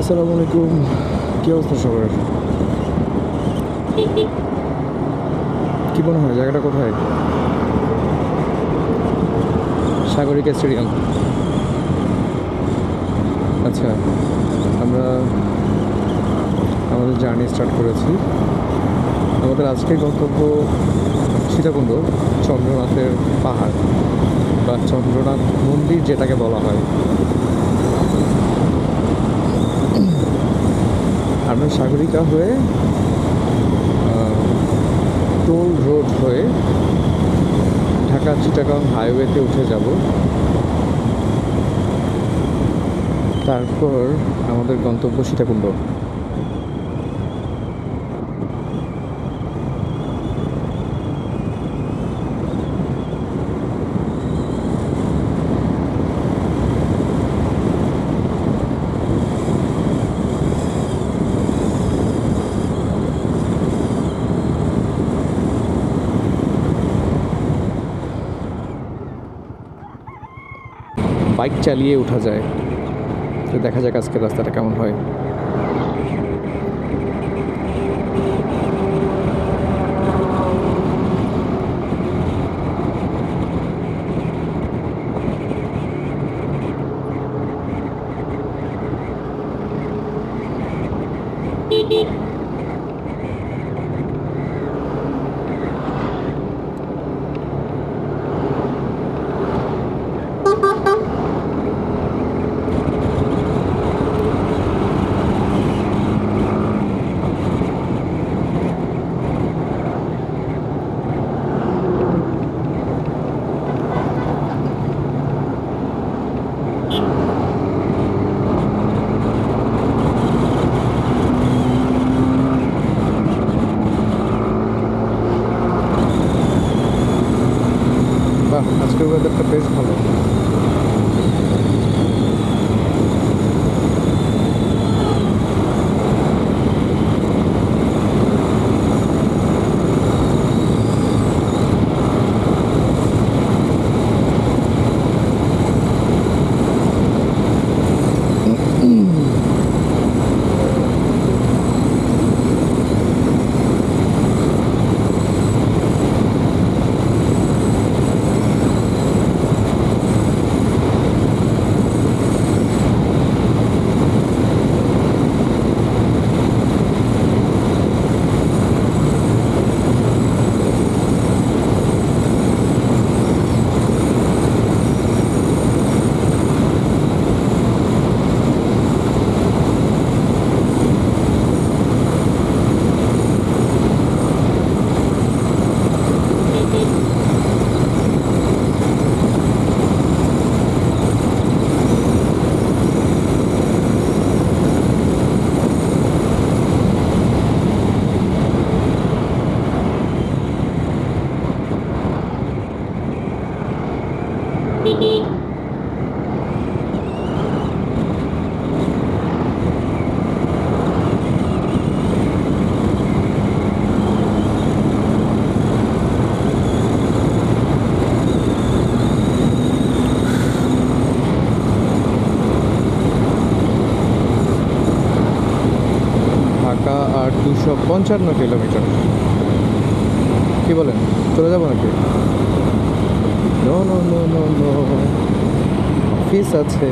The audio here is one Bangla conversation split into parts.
আসসালামু আলাইকুম। কি অবস্থা সবার? কি মনে হয় জায়গাটা কোথায়? সাগরিকা স্টেডিয়াম। আচ্ছা, আমরা আমাদের জার্নি স্টার্ট করেছি। আমাদের আজকের গন্তব্য সীতাকুণ্ড, চন্দ্রনাথের পাহাড় বা চন্দ্রনাথ মন্দির যেটাকে বলা হয়। আমরা সাগরিকা হয়ে টোল রোড হয়ে ঢাকা চিটাগাং হাইওয়েতে উঠে যাব। তারপর আমাদের গন্তব্য সীতাকুণ্ড। বাইক চালিয়ে ওঠা যায়, তো দেখা যাক আজকের রাস্তাটা কেমন হয়। বাহ, আজকের ওয়েদারটা বেশ ভালো। ঢাকা আর 255 কিলোমিটার। কি বলেন, চলে যাবো নাকি? No no no no no, office আছে।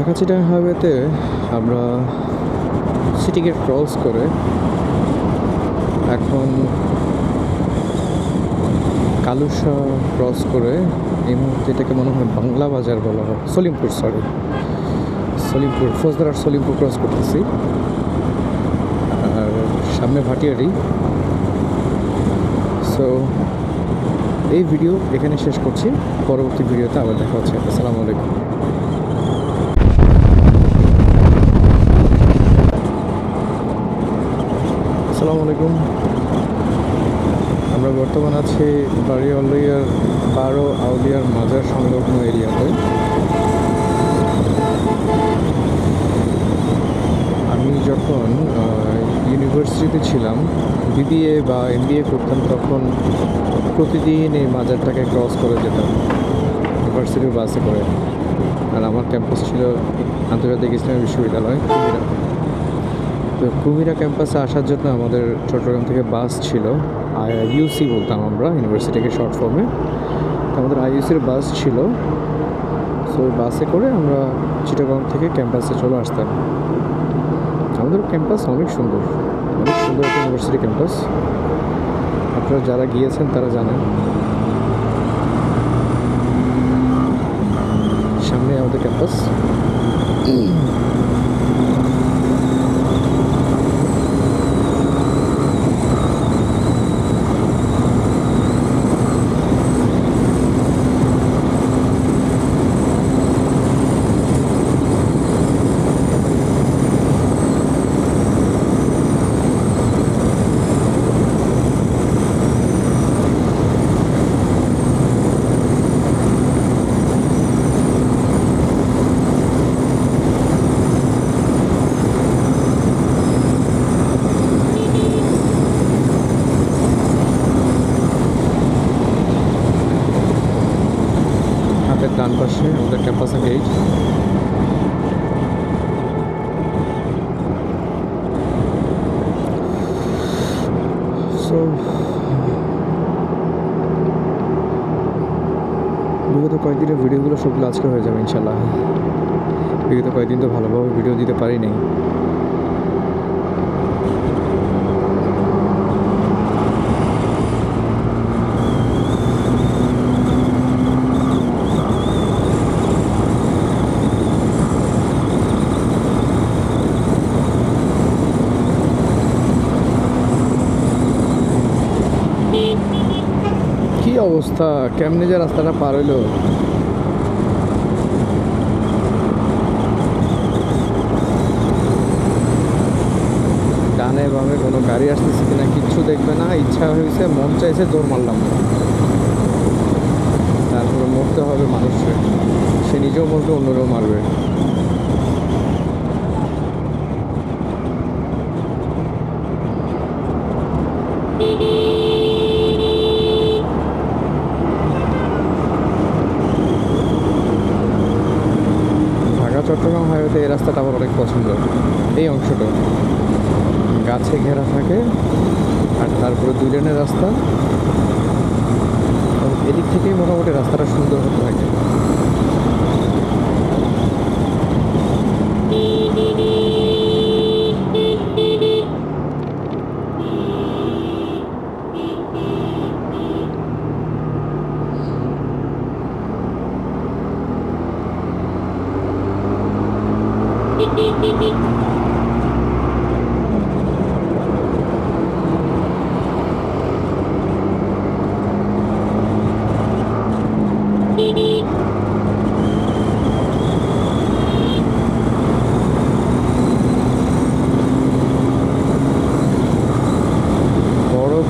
ঢাকা চিটাগাং হাইওয়েতে আমরা সিটি গেট ক্রস করে এখন কালুশা ক্রস করে এই মুহূর্তে এটাকে মনে হয় বাংলা বাজার বলা হয়, সলিমপুর ফৌজদার সলিমপুর ক্রস করতেছি। আর সামনে ভাটিয়ারি। সো এই ভিডিও এখানে শেষ করছি, পরবর্তী ভিডিওতে আবার দেখা হচ্ছে। আসসালামু আলাইকুম। আসসালামু আলাইকুম। আমরা বর্তমান আছি বাড়িয়ালিয়ার 12 আউলিয়ার মাজার সংলগ্ন এরিয়াতে। আমি যখন ইউনিভার্সিটিতে ছিলাম, বিবিএ বা এমবিএ করতাম, তখন প্রতিদিন এই মাজারটাকে ক্রস করে যেতাম ইউনিভার্সিটির বাসে করে। আর আমার ক্যাম্পাস ছিল আন্তর্জাতিক ইসলামী বিশ্ববিদ্যালয় কুমিরা। তো কুমিরা ক্যাম্পাসে আসার জন্য আমাদের চট্টগ্রাম থেকে বাস ছিল, আইইউসি বলতাম আমরা ইউনিভার্সিটিকে শর্ট ফর্মে। তো আমাদের আইইউসির বাস ছিল। সো ওই বাসে করে আমরা চিটাগং থেকে ক্যাম্পাসে চলে আসতাম। আমাদের ক্যাম্পাস অনেক সুন্দর একটা ইউনিভার্সিটি ক্যাম্পাস। আপনারা যারা গিয়েছেন তারা জানেন। সামনে আমাদের ক্যাম্পাস। ডান পাশে আমাদের ক্যাম্পাসের গেট। সো বিগত কয়েকদিনের ভিডিওগুলো সবগুলো আজকে হয়ে যাবে ইনশাল্লাহ। বিগত কয়েকদিন তো ভালোভাবে ভিডিও দিতে পারিনি। কি অবস্থা, কেমনে যে রাস্তাটা পার হইলো। ডানে বামে কোনো গাড়ি আসতেছে কিনা কিচ্ছু দেখবে না, ইচ্ছা হয়েছে, মন চাইছে, দৌড় মারলাম। তারপরে মরতে হবে মানুষকে, সে নিজেও মরবে, অন্যরাও মারবে। চট্টগ্রাম হাইওয়েতে এই রাস্তাটা আমার অনেক পছন্দ। এই অংশটা গাছে ঘেরা থাকে, আর তারপরে 2 লেনের রাস্তা। এদিক থেকেই মোটামুটি রাস্তাটা সুন্দর হতে থাকে।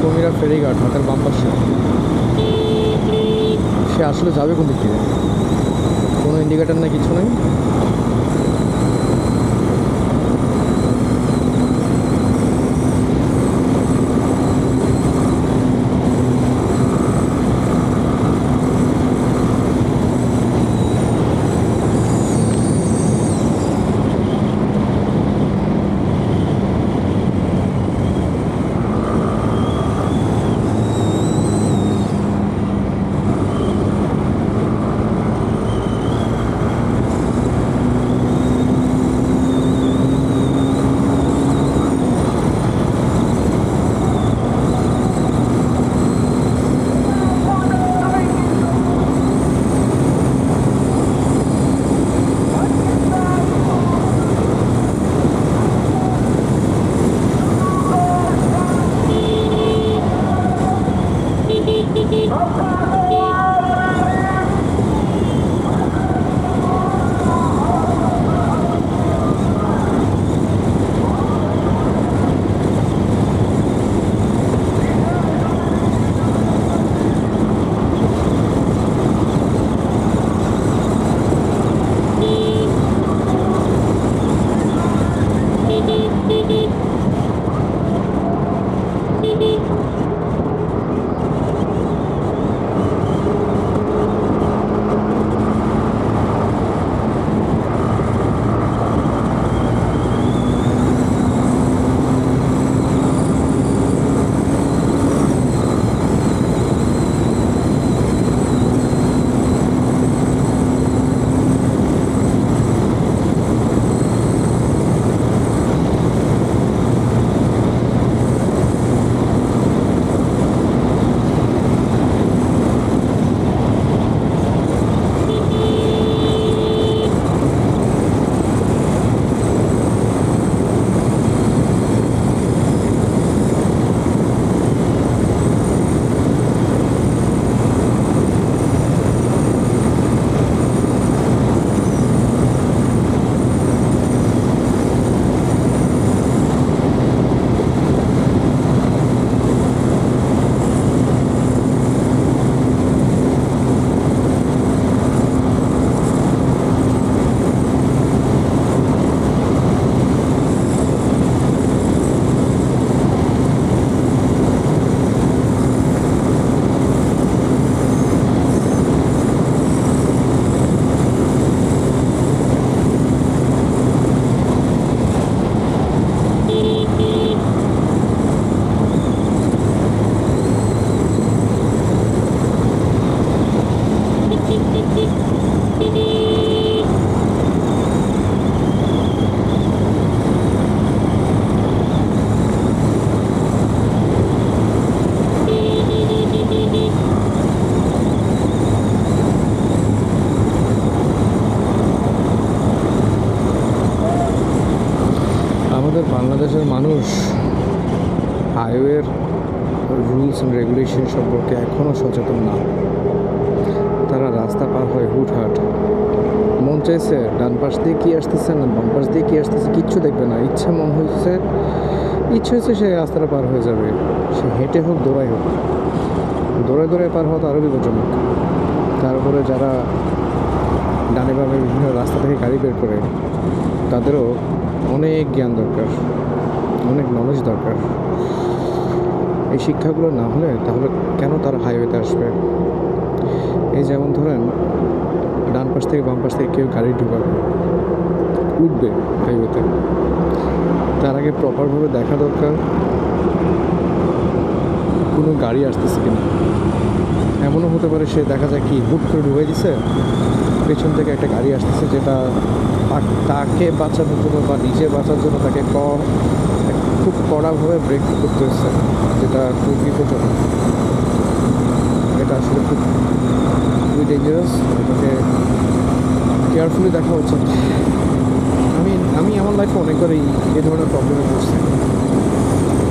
কুমিরা ফেরিঘাট হাতের বাম পাশে। সে আসলে যাবে কোন দিক থেকে? কোনো ইন্ডিকেটার না, কিছু নেই। আমাদের বাংলাদেশের মানুষ হাইওয়ের রুলস অ্যান্ড রেগুলেশন সম্পর্কে এখনও সচেতন না। তারা রাস্তা পার হয় হুটহাট, মন চাইছে ডান পাশ দিয়ে কী আসতেছে না বাম পাশ দিয়ে কী আসতেছে কিচ্ছু দেখবে না, ইচ্ছা হয়েছে সে রাস্তাটা পার হয়ে যাবে, সে হেঁটে হোক দৌড়াই হোক। দৌড়ায় পার হওয়া তো আরও বিপজ্জনক। তারপরে যারা ডানে বামে বিভিন্ন রাস্তা থেকে গাড়ি বের করে, তাদেরও অনেক জ্ঞান দরকার, অনেক নলেজ দরকার। এই শিক্ষাগুলো না হলে তাহলে কেন তারা হাইওয়েতে আসবে? এই যেমন ধরেন ডান পাশ থেকে বাম পাশ থেকে কেউ গাড়ি ঢুকাবে, উঠবে হাইওয়েতে, তার আগে প্রপারভাবে দেখা দরকার কোনো গাড়ি আসতেছে কিনা। এমনও হতে পারে সে দেখা যায় কি হুট করে ঢুকাই দিছে, পেছন থেকে একটা গাড়ি আসতেছে যেটা তাকে বাঁচানোর জন্য বা নিজে বাঁচার জন্য তাকে খুব কড়াভাবে ব্রেক করতে হচ্ছে, যেটা খুব বিপজ্জনক। এটা আসলে খুবই ডেঞ্জারাস। এটাকে কেয়ারফুলি দেখা উচিত। আমি আমার লাইফে অনেকবার এই ধরনের প্রবলেমে পড়ছি।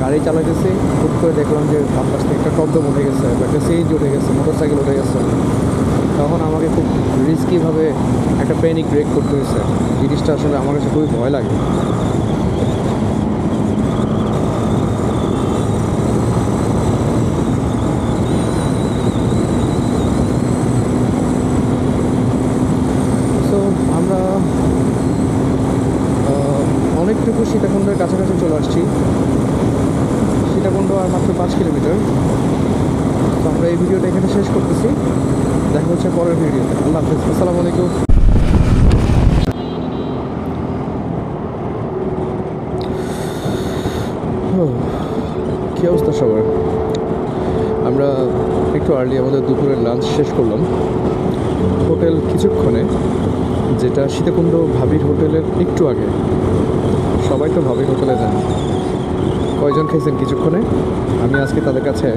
গাড়ি চালাইতেছি, হুট করে দেখলাম যে বাম পাশ থেকে একটা টপডম উঠে গেছে বা একটা সিএনজি উঠে গেছে, মোটরসাইকেল উঠে গেছে। তখন আমাকে খুব রিস্কিভাবে একটা প্যানিক ব্রেক করতে হয়েছে। জিনিসটা আসলে আমার কাছে খুবই ভয় লাগে। তো আমরা অনেকটুকু সীতাকুণ্ডের কাছাকাছি চলে আসছি। সীতাকুণ্ড আর মাত্র 5 কিলোমিটার। তো আমরা এই ভিডিওটা এখানে শেষ করতেছি। দেখা হচ্ছে পরের ভিডিওতে। আল্লাহ হাফিজ, আসসালামু আলাইকুম। কী অবস্থা সবার? আমরা একটু আর্লি আমাদের দুপুরের লাঞ্চ শেষ করলাম হোটেল কিছুক্ষণে, যেটা সীতাকুণ্ড ভাবির হোটেলের একটু আগে। সবাই তো ভাবির হোটেলে যান। কয়জন খেয়েছেন কিছুক্ষণে? আমি আজকে তাদের কাছে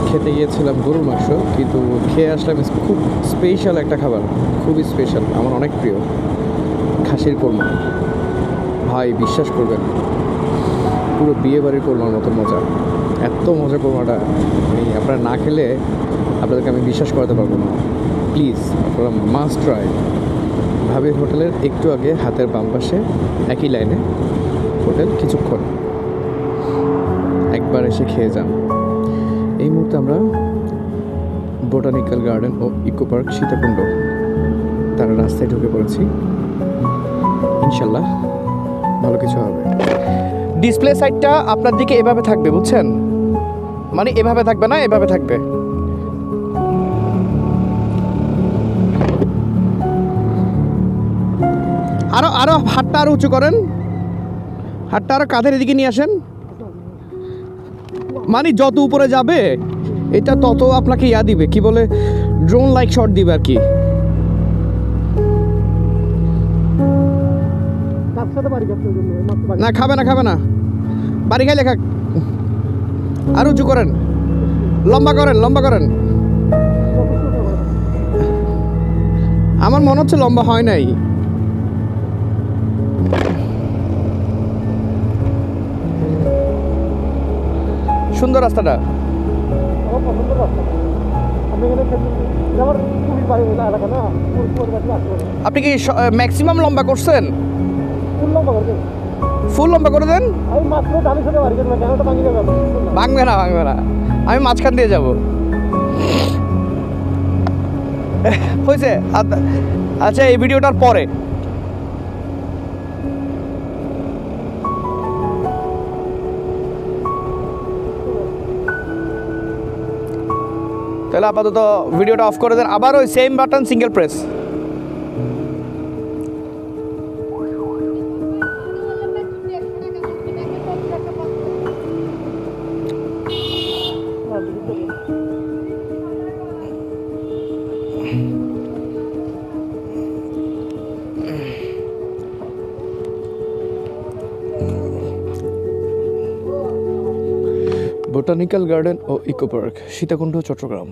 খেতে গিয়েছিলাম গরুর মাংস, কিন্তু খেয়ে আসলাম খুব স্পেশাল একটা খাবার, খুবই স্পেশাল, আমার অনেক প্রিয়, খাসির কোরমা। ভাই বিশ্বাস করবেন, পুরো বিয়ে বাড়ির কোরমার মতো মজা, এত মজা কোরমাটা আপনারা না খেলে আপনাদেরকে আমি বিশ্বাস করাতে পারবো না। প্লিজ আপনারা মাস্ট ট্রাই। ভাবির হোটেলের একটু আগে হাতের বাম পাশে একই লাইনে হোটেল কিছুক্ষণ, একবার এসে খেয়ে যান। এই মুহূর্তে আমরা বোটানিক্যাল গার্ডেন ও ইকো পার্ক সীতাকুণ্ড তার রাস্তায় ঢুকে পড়েছি। ইনশাল্লাহ ভালো কিছু হবে। ডিসপ্লে সাইটটা আপনার দিকে এভাবে থাকবে, বুঝছেন? মানে এভাবে থাকবে না, এভাবে থাকবে। আরো আরো হাতটা আরো উঁচু করেন, হাতটা আরো কাঁধের দিকে নিয়ে আসেন। মানে যত উপরে যাবে এটা তত আপনাকে ইয়া দিবে, কি বলে, ড্রোন লাইক শট দিবে আর কি। না খাবে না, খাবে না, বাড়ি খাইলে খাক। আর উঁচু করেন, লম্বা করেন, লম্বা করেন। আমার মনে হচ্ছে লম্বা হয় নাই। সুন্দর রাস্তাটা, আপনি কি ম্যাক্সিমাম লম্বা করছেন? ফুল লম্বা করে দেন। ভাঙবে না, ভাঙবে না, আমি মাঝখান দিয়ে যাব। হয়েছে? আচ্ছা, এই ভিডিওটার পরে তাহলে আপাতত ভিডিওটা অফ করে দেন, আবার ওই same button single press. Botanical garden ও ইকো পার্ক, সীতাকুণ্ড, চট্টগ্রাম।